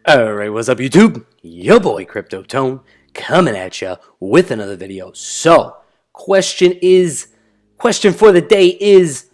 Alright, what's up YouTube? Your boy Crypto Tone coming at ya with another video. So, question for the day is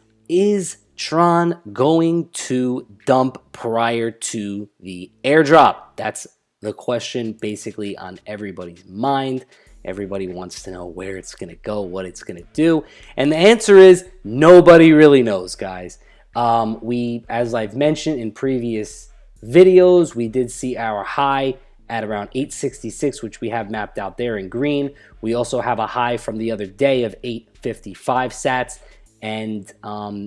Tron going to dump prior to the airdrop? That's the question basically on everybody's mind. Everybody wants to know where it's going to go, what it's going to do. And the answer is nobody really knows, guys. As I've mentioned in previous videos, we did see our high at around 866, which we have mapped out there in green. We also have a high from the other day of 855 sats, and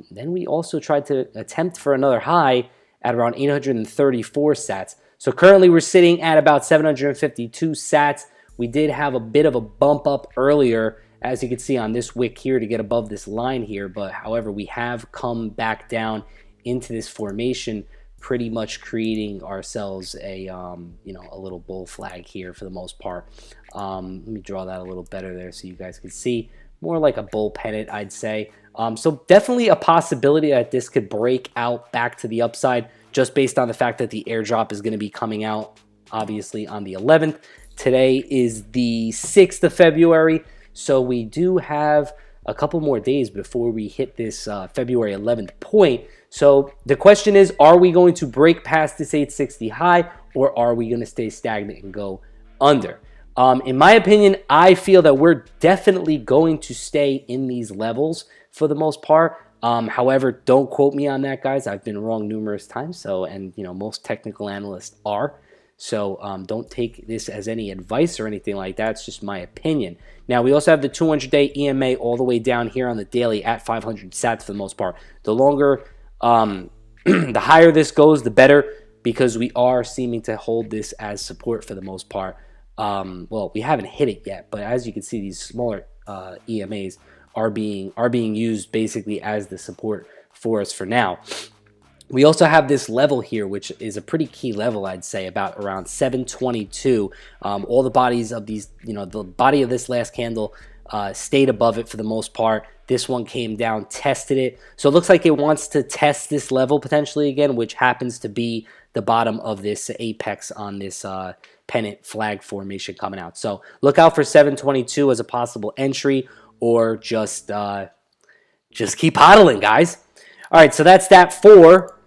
then we also tried to attempt for another high at around 834 sats. So currently we're sitting at about 752 sats. We did have a bit of a bump up earlier, as you can see on this wick here, to get above this line here, but however we have come back down into this formation, pretty much creating ourselves a a little bull flag here for the most part. Let me draw that a little better there so you guys can see. More like a bull pennant, I'd say. So definitely a possibility that this could break out back to the upside, just based on the fact that the airdrop is going to be coming out obviously on the 11th. Today is the 6th of February, so we do have a couple more days before we hit this February 11th point. So the question is, are we going to break past this 860 high, or are we going to stay stagnant and go under? In my opinion, I feel that we're definitely going to stay in these levels for the most part. However, don't quote me on that, guys. I've been wrong numerous times, and most technical analysts are. So don't take this as any advice or anything like that. It's just my opinion. Now, we also have the 200-day EMA all the way down here on the daily at 500 sats for the most part. The longer, the higher this goes, the better, because we are seeming to hold this as support for the most part. Well, we haven't hit it yet, but as you can see, these smaller EMAs are being used basically as the support for us for now. We also have this level here, which is a pretty key level, I'd say, about around 722. All the bodies of these, the body of this last candle stayed above it for the most part. This one came down, tested it. So it looks like it wants to test this level potentially again, which happens to be the bottom of this apex on this pennant flag formation coming out. So look out for 722 as a possible entry, or just keep hodling, guys. All right, so that's that for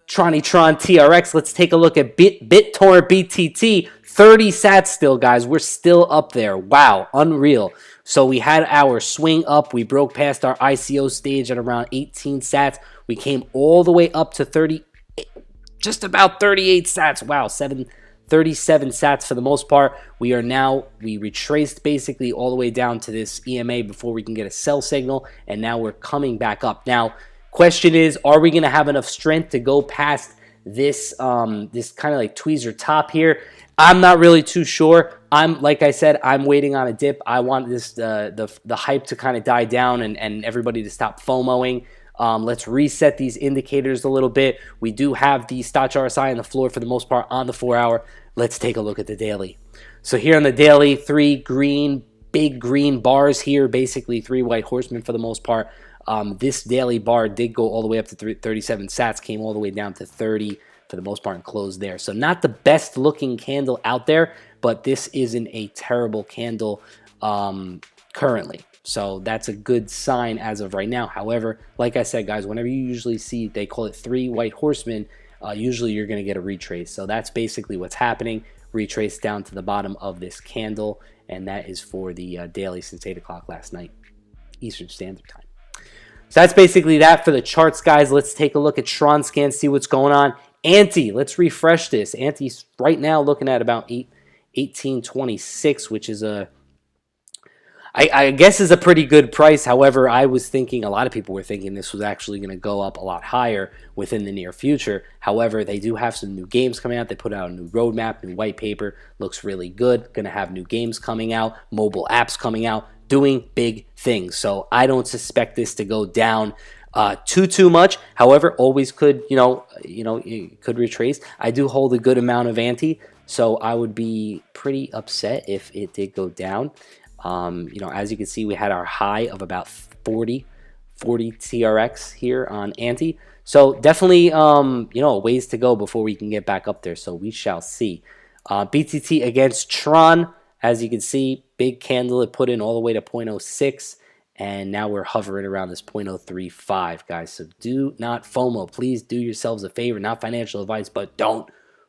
Tron TRX. Let's take a look at BitTorrent BTT. 30 sats still, guys. We're still up there. Wow, unreal. So we had our swing up. We broke past our ICO stage at around 18 sats. We came all the way up to 30, just about 38 sats. Wow, 37 sats for the most part. We retraced basically all the way down to this EMA before we can get a sell signal, and now we're coming back up. Now, question is, are we going to have enough strength to go past this this kind of like tweezer top here? I'm not really too sure. Like I said, I'm waiting on a dip. I want this the hype to kind of die down and everybody to stop FOMOing. Let's reset these indicators a little bit. We do have the Stoch RSI on the floor for the most part on the 4-hour. Let's take a look at the daily. So here on the daily, big green bars here, basically 3 white horsemen for the most part. This daily bar did go all the way up to 37 sats, came all the way down to 30 for the most part and closed there. So not the best looking candle out there, but this isn't a terrible candle currently. So that's a good sign as of right now. However, like I said, guys, whenever you usually see, they call it 3 white horsemen, usually you're going to get a retrace. So that's basically what's happening. Retrace down to the bottom of this candle, and that is for the daily since 8 o'clock last night, Eastern Standard Time. So that's basically that for the charts, guys. Let's take a look at Tron scan, see what's going on. Ante, let's refresh this. Ante's right now looking at about 1826, which is I guess is a pretty good price. However, I was thinking, a lot of people were thinking this was actually going to go up a lot higher within the near future. However, they do have some new games coming out. They put out a new roadmap, new white paper. Looks really good. Going to have new games coming out, mobile apps coming out, doing big things. So I don't suspect this to go down too much. However, always could, it could retrace. I do hold a good amount of ante, so I would be pretty upset if it did go down. You know, as you can see, we had our high of about 40 TRX here on ante. So definitely, you know, a ways to go before we can get back up there. So we shall see. BTT against Tron, as you can see, big candle it put in all the way to 0.06. And now we're hovering around this 0.035, guys. So do not FOMO. Please do yourselves a favor. Not financial advice, but don't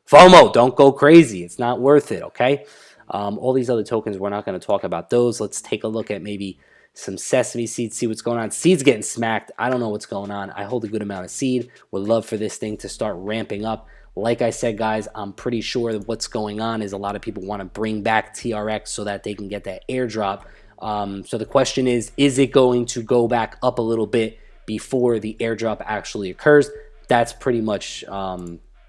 FOMO. Don't go crazy. It's not worth it, okay? All these other tokens, we're not going to talk about those. Let's take a look at maybe some Sesame Seed, see what's going on. Seed's getting smacked. I don't know what's going on. I hold a good amount of Seed. Would love for this thing to start ramping up. Like I said, guys, I'm pretty sure that what's going on is a lot of people want to bring back TRX so that they can get that airdrop. So the question is it going to go back up a little bit before the airdrop actually occurs? That's pretty much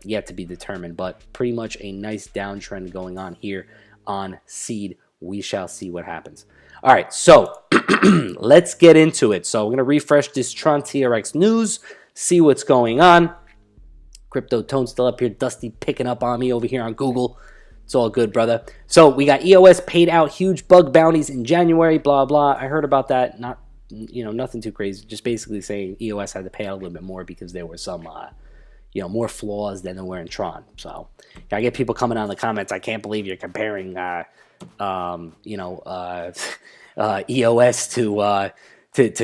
yet to be determined, but pretty much a nice downtrend going on here on Seed. We shall see what happens. All right, so let's get into it. So we're going to refresh this Tron TRX news, see what's going on. Crypto Tone still up here, Dusty picking up on me over here on Google. It's all good, brother. So we got EOS paid out huge bug bounties in January, blah, blah. I heard about that. Not, you know, nothing too crazy. Just basically saying EOS had to pay out a little bit more because there were some, you know, more flaws than there were in Tron. So I get people coming on in the comments. I can't believe you're comparing, you know, EOS to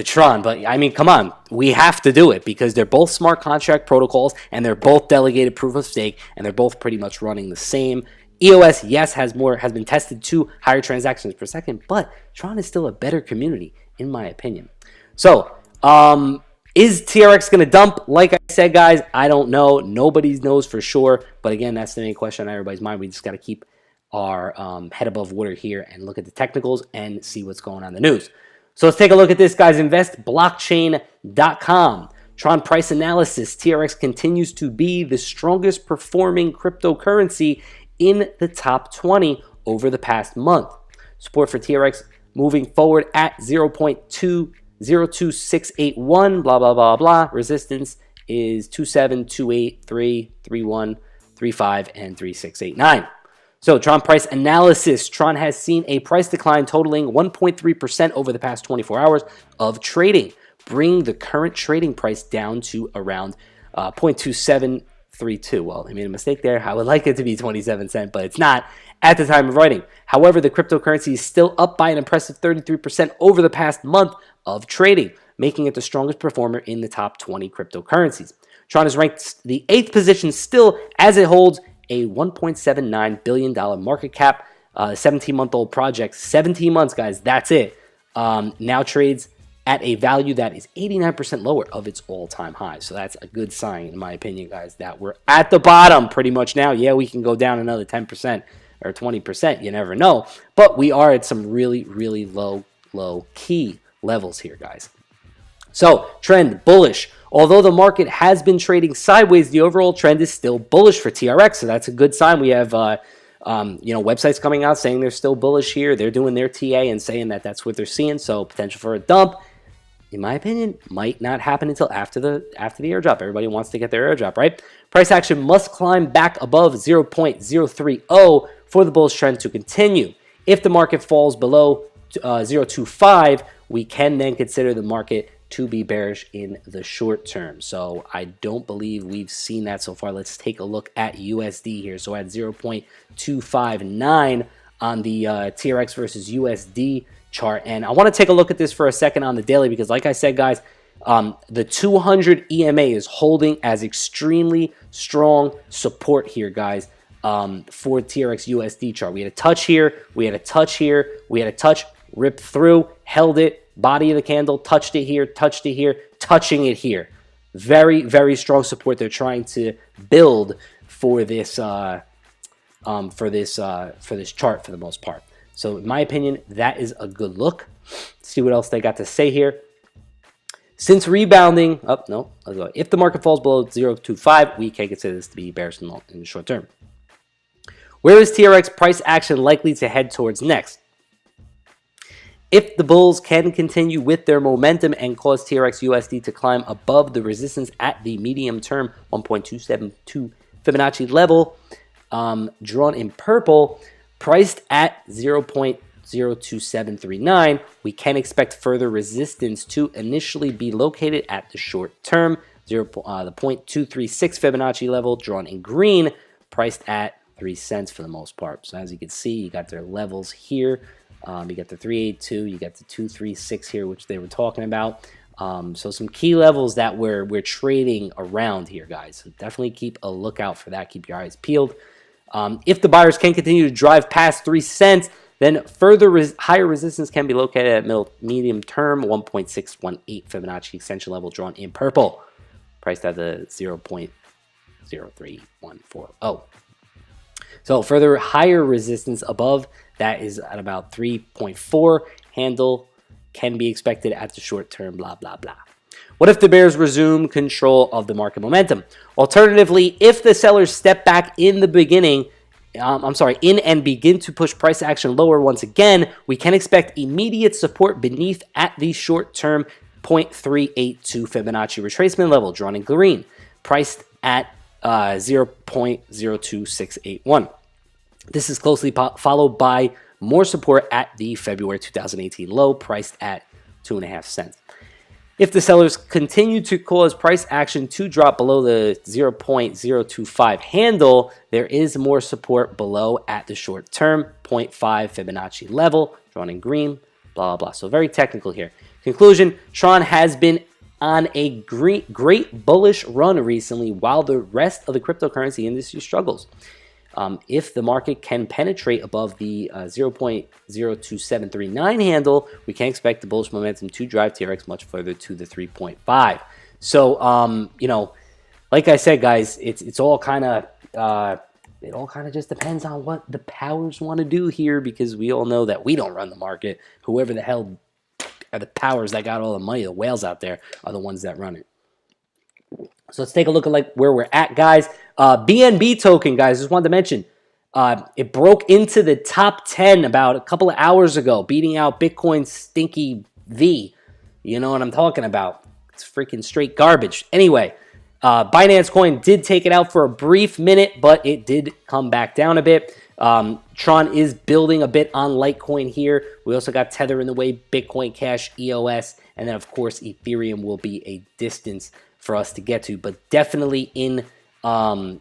Tron, but I mean, come on, we have to do it because they're both smart contract protocols and they're both delegated proof of stake and they're both pretty much running the same. EOS, yes, has been tested to higher transactions per second, but Tron is still a better community, in my opinion. So, is TRX going to dump? Like I said, guys, I don't know. Nobody knows for sure, but again, that's the main question on everybody's mind. We just got to keep our head above water here and look at the technicals and see what's going on in the news. So let's take a look at this, guys. Investblockchain.com. Tron price analysis. TRX continues to be the strongest performing cryptocurrency in the top 20 over the past month. Support for TRX moving forward at 0.202681, blah, blah, blah, blah. Resistance is 27283, 31, 35, and 3689. So Tron price analysis. Tron has seen a price decline totaling 1.3% over the past 24 hours of trading, bringing the current trading price down to around 0.2732. Well, I made a mistake there. I would like it to be 27 cents, but it's not at the time of writing. However, the cryptocurrency is still up by an impressive 33% over the past month of trading, making it the strongest performer in the top 20 cryptocurrencies. Tron is ranked the 8th position still as it holds a $1.79 billion market cap, 17-month-old project. 17 months, guys, that's it. Now trades at a value that is 89% lower of its all-time high. So that's a good sign, in my opinion, guys, that we're at the bottom pretty much now. Yeah, we can go down another 10% or 20%. You never know. But we are at some really, really low key levels here, guys. So, trend, bullish. Although the market has been trading sideways, the overall trend is still bullish for TRX, so that's a good sign. We have, you know, websites coming out saying they're still bullish here. They're doing their TA and saying that that's what they're seeing, so potential for a dump, in my opinion, might not happen until after the airdrop. Everybody wants to get their airdrop, right? Price action must climb back above 0.030 for the bullish trend to continue. If the market falls below 0.25, we can then consider the market to be bearish in the short term. So I don't believe we've seen that so far. Let's take a look at USD here. So at 0.259 on the TRX versus USD chart. And I want to take a look at this for a second on the daily because like I said, guys, the 200 EMA is holding as extremely strong support here, guys, for TRX USD chart. We had a touch here, we had a touch here, we had a touch, ripped through, held it, body of the candle, touched it here, touching it here. Very, very strong support they're trying to build for this chart for the most part. So in my opinion, that is a good look. Let's see what else they got to say here. Since rebounding, if the market falls below 0.25, we can consider this to be bearish in the short term. Where is TRX price action likely to head towards next? If the bulls can continue with their momentum and cause TRX USD to climb above the resistance at the medium-term 1.272 Fibonacci level, drawn in purple, priced at 0.2 0.02739, we can expect further resistance to initially be located at the short term. The 0.236 Fibonacci level drawn in green, priced at 3 cents for the most part. So as you can see, you got their levels here. You got the 382, you got the 236 here, which they were talking about. So some key levels that we're trading around here, guys. So definitely keep a lookout for that. Keep your eyes peeled. If the buyers can continue to drive past 3 cents, then further higher resistance can be located at medium term 1.618 Fibonacci extension level drawn in purple, priced at the 0.03140. So further higher resistance above that is at about 3.4. Handle can be expected at the short term, blah, blah, blah. What if the bears resume control of the market momentum? Alternatively, if the sellers step back in the beginning, in and begin to push price action lower once again, we can expect immediate support beneath at the short-term 0.382 Fibonacci retracement level, drawn in green, priced at 0.02681. This is closely followed by more support at the February 2018 low, priced at 2.5 cents. If the sellers continue to cause price action to drop below the 0.025 handle, there is more support below at the short term 0.5 Fibonacci level, drawn in green, blah, blah, blah. So very technical here. Conclusion, Tron has been on a great bullish run recently while the rest of the cryptocurrency industry struggles. If the market can penetrate above the 0.02739 handle, we can expect the bullish momentum to drive TRX much further to the 3.5. So, you know, like I said, guys, it's all kind of it all kind of just depends on what the powers want to do here, because we all know that we don't run the market. Whoever the hell are the powers that got all the money, the whales out there, are the ones that run it. So let's take a look at like where we're at, guys. BNB token, guys, just wanted to mention, it broke into the top 10 about a couple of hours ago, beating out Bitcoin's stinky V. You know what I'm talking about. It's freaking straight garbage. Anyway, Binance Coin did take it out for a brief minute, but it did come back down a bit. Tron is building a bit on Litecoin here. We also got Tether in the way, Bitcoin Cash, EOS, and then, of course, Ethereum will be a distance for us to get to, but definitely in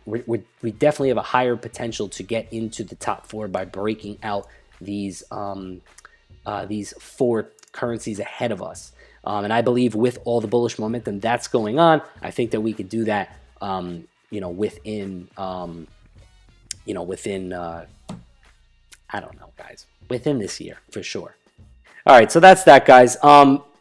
we definitely have a higher potential to get into the top 4 by breaking out these 4 currencies ahead of us. And I believe with all the bullish momentum that's going on, I think that we could do that, within I don't know, guys, within this year for sure. All right, so that's that, guys.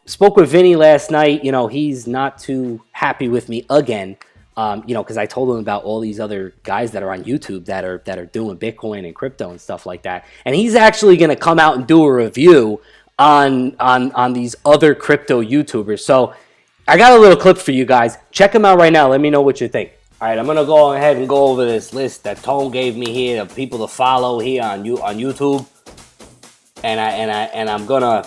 Spoke with Vinny last night. You know, he's not too happy with me again. Because I told him about all these other guys that are on YouTube that are doing Bitcoin and crypto and stuff like that. And he's actually going to come out and do a review on these other crypto YouTubers. So I got a little clip for you guys. Check them out right now. Let me know what you think. All right, I'm going to go ahead and go over this list that Tone gave me here of people to follow here on YouTube. And I'm gonna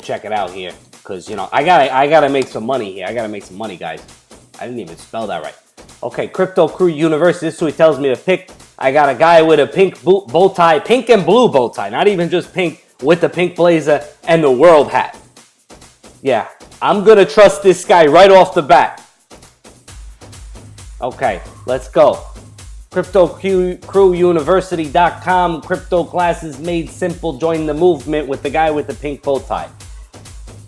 check it out here, because I gotta make some money here. I gotta make some money, guys. I didn't even spell that right. Okay, Crypto Crew University. This is who he tells me to pick. I got a guy with a pink bow tie, pink and blue bow tie, not even just pink, with the pink blazer and the world hat. Yeah, I'm gonna trust this guy right off the bat. Okay, let's go. CryptoCrewUniversity.com. Crypto classes made simple. Join the movement with the guy with the pink bow tie.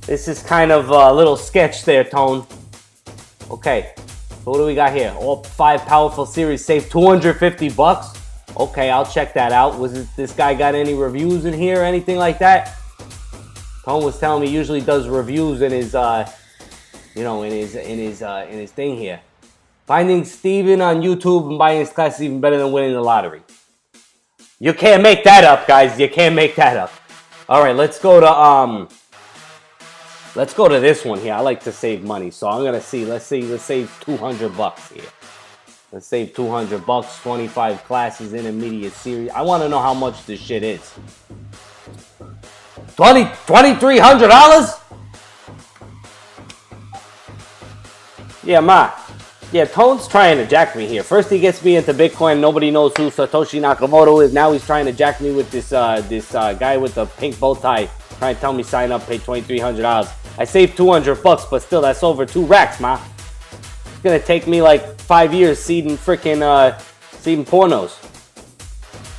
This is kind of a little sketch there, Tone. Okay, so what do we got here? All 5 powerful series save $250. Okay, I'll check that out. This guy got any reviews in here or anything like that? Tone was telling me he usually does reviews in his in his thing here. Finding Steven on YouTube and buying his class is even better than winning the lottery. You can't make that up, guys. You can't make that up. All right, let's go to this one here. I like to save money, so I'm gonna see. Let's save $200 here. Let's save $200. 25 classes, intermediate series. I want to know how much this shit is. $2,300? Yeah, ma. Yeah, Tone's trying to jack me here. First he gets me into Bitcoin. Nobody knows who Satoshi Nakamoto is. Now he's trying to jack me with this guy with the pink bow tie. Trying to tell me sign up, pay $2,300. I saved 200 bucks, but still that's over 2 racks, ma. It's gonna take me like 5 years seeding freaking seeding pornos.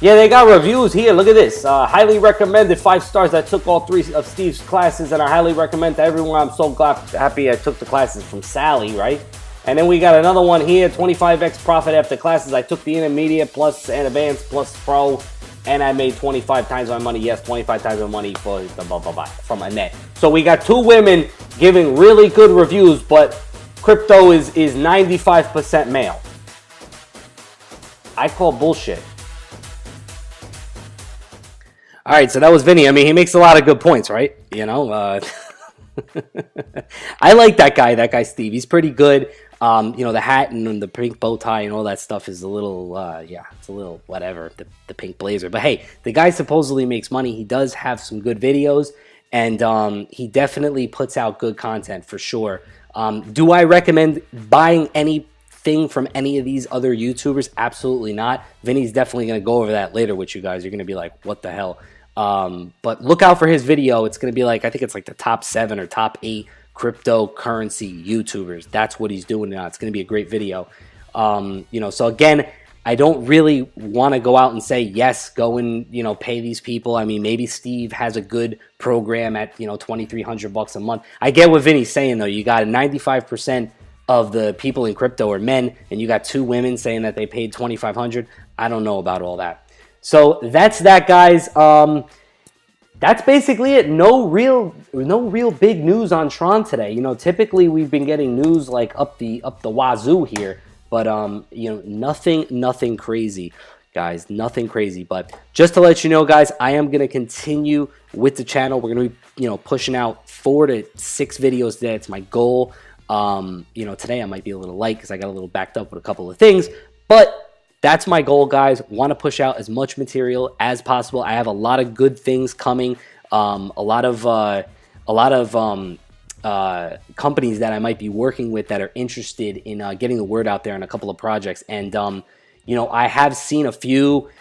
Yeah, they got reviews here. Look at this. Highly recommended, 5 stars. I took all 3 of Steve's classes, and I highly recommend to everyone. I'm so happy I took the classes from Sally, right? And then we got another one here, 25x profit after classes. I took the intermediate plus and advanced plus pro, and I made 25 times my money. Yes, 25 times my money for the blah, blah, blah, from a net. So we got 2 women giving really good reviews, but crypto is 95% male. I call bullshit. All right, so that was Vinny. I mean, he makes a lot of good points, right? You know, I like that guy Steve. He's pretty good. You know, the hat and the pink bow tie and all that stuff is a little, yeah, it's a little whatever, the pink blazer. But hey, the guy supposedly makes money. He does have some good videos, and he definitely puts out good content for sure. Do I recommend buying anything from any of these other YouTubers? Absolutely not. Vinny's definitely going to go over that later with you guys. You're going to be like, what the hell? But look out for his video. It's going to be like, I think it's like the top 7 or top 8 cryptocurrency YouTubers. That's what he's doing now. It's going to be a great video. You know, so again, I don't really want to go out and say, yes, go and, you know, pay these people. I mean, maybe Steve has a good program at, you know, $2,300 a month. I get what Vinny's saying, though. You got 95% of the people in crypto are men, and you got 2 women saying that they paid $2,500. I don't know about all that. So that's that, guys. That's basically it. No real big news on Tron today. You know, typically we've been getting news like up the wazoo here, but you know, nothing crazy, guys. Nothing crazy. But just to let you know, guys, I am gonna continue with the channel. We're gonna be, you know, pushing out 4 to 6 videos today. It's my goal. You know, today I might be a little light because I got a little backed up with a couple of things, but that's my goal, guys. Want to push out as much material as possible. I have a lot of good things coming. A lot of companies that I might be working with that are interested in getting the word out there on a couple of projects. And you know, I have seen a few.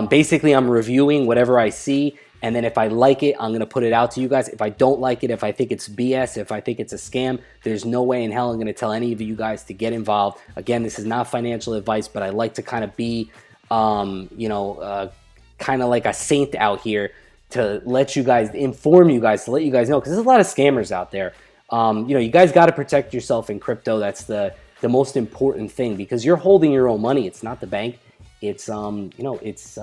Basically, I'm reviewing whatever I see, and then if I like it, I'm gonna put it out to you guys. If I don't like it, if I think it's BS, if I think it's a scam, there's no way in hell I'm gonna tell any of you guys to get involved. Again, this is not financial advice, but I like to kind of be, you know, kind of like a saint out here to let you guys, inform you guys, to let you guys know, because there's a lot of scammers out there. You know, you guys got to protect yourself in crypto. That's the most important thing, because you're holding your own money. It's not the bank. It's you know, it's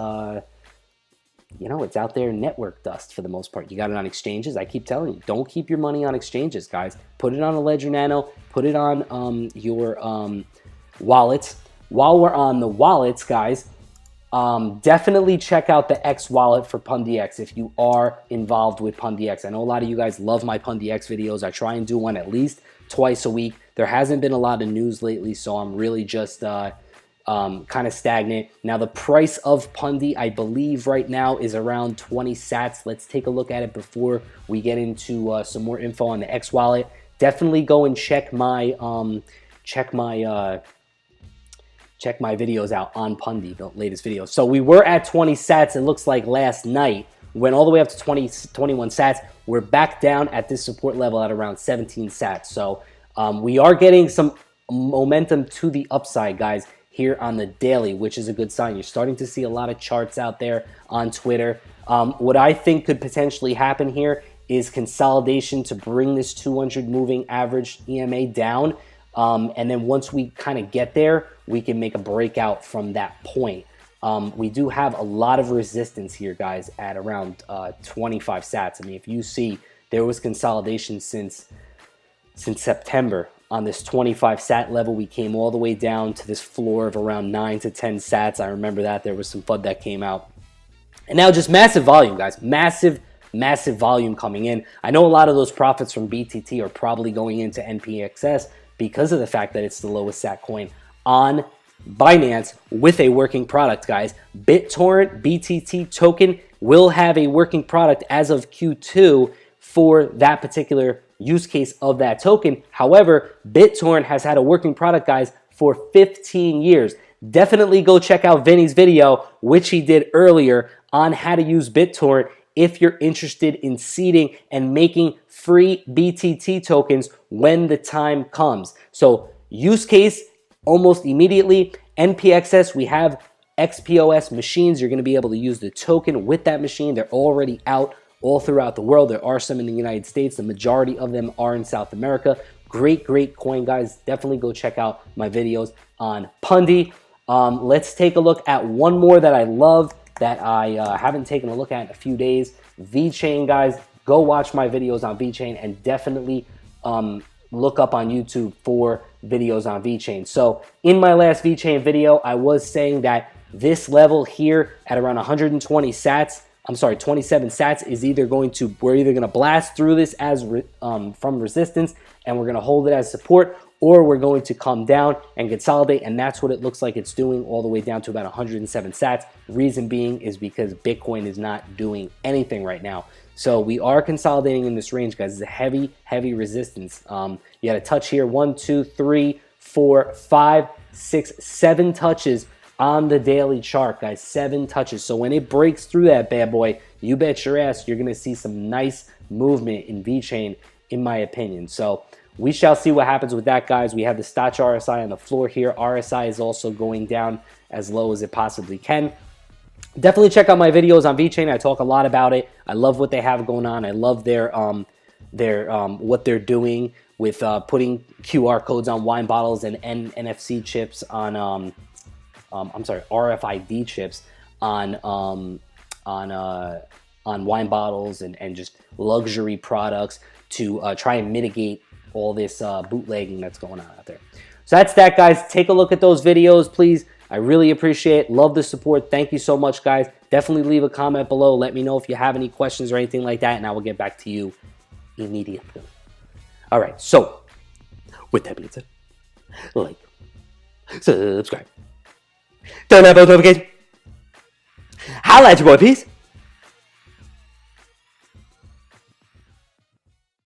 you know, it's out there network dust for the most part. You got it on exchanges. I keep telling you, don't keep your money on exchanges, guys. Put it on a Ledger Nano. Put it on your wallets. While we're on the wallets, guys, definitely check out the X wallet for PundyX if you are involved with PundyX. I know a lot of you guys love my PundyX videos. I try and do one at least twice a week. There hasn't been a lot of news lately, so I'm really just kind of stagnant. Now, the price of Pundy, I believe right now is around 20 sats. Let's take a look at it before we get into some more info on the X wallet. Definitely go and check my videos out on Pundy, the latest video. So we were at 20 sats. It looks like last night went all the way up to 21 sats. We're back down at this support level at around 17 sats. So we are getting some momentum to the upside, guys, here on the daily, which is a good sign. You're starting to see a lot of charts out there on Twitter. What I think could potentially happen here is consolidation to bring this 200 moving average EMA down. And then once we kind of get there, we can make a breakout from that point. We do have a lot of resistance here, guys, at around 25 sats. I mean, if you see, there was consolidation since September. On this 25 sat level, we came all the way down to this floor of around 9 to 10 sats. I remember that. There was some FUD that came out. And now just massive volume, guys. Massive volume coming in. I know a lot of those profits from BTT are probably going into NPXS because of the fact that it's the lowest sat coin on Binance with a working product, guys. BitTorrent BTT token will have a working product as of Q2 for that particular use case of that token. However, BitTorrent has had a working product, guys, for 15 years. Definitely go check out Vinny's video, which he did earlier, on how to use BitTorrent if you're interested in seeding and making free BTT tokens when the time comes. So use case almost immediately. NPXS, we have XPOS machines. You're going to be able to use the token with that machine. They're already out all throughout the world. There are some in the United States. The majority of them are in South America. Great coin, guys. Definitely go check out my videos on Pundi. Let's take a look at one more that I love that I haven't taken a look at in a few days. VeChain, guys. Go watch my videos on VeChain and definitely look up on YouTube for videos on VeChain. So in my last VeChain video, I was saying that this level here at around 120 sats, 27 sats is we're either going to blast through this as from resistance and we're going to hold it as support, or we're going to come down and consolidate, and that's what it looks like it's doing all the way down to about 107 sats. Reason being is because Bitcoin is not doing anything right now. So we are consolidating in this range, guys. It's a heavy resistance. You got a touch here, 1, 2, 3, 4, 5, 6, 7 touches on the daily chart, guys. 7 touches. So when it breaks through that bad boy, you bet your ass you're going to see some nice movement in VeChain, in my opinion. So we shall see what happens with that, guys. We have the Stotch RSI on the floor here. RSI is also going down as low as it possibly can. Definitely check out my videos on VeChain. I talk a lot about it. I love what they have going on. I love their what they're doing with putting QR codes on wine bottles and NFC chips on RFID chips on wine bottles and just luxury products to try and mitigate all this bootlegging that's going on out there. So that's that, guys. Take a look at those videos, please. I really appreciate it. Love the support. Thank you so much, guys. Definitely leave a comment below. Let me know if you have any questions or anything like that, and I will get back to you immediately. All right, so with that being said, like, subscribe, turn on post notifications. Holla at your boy, peace.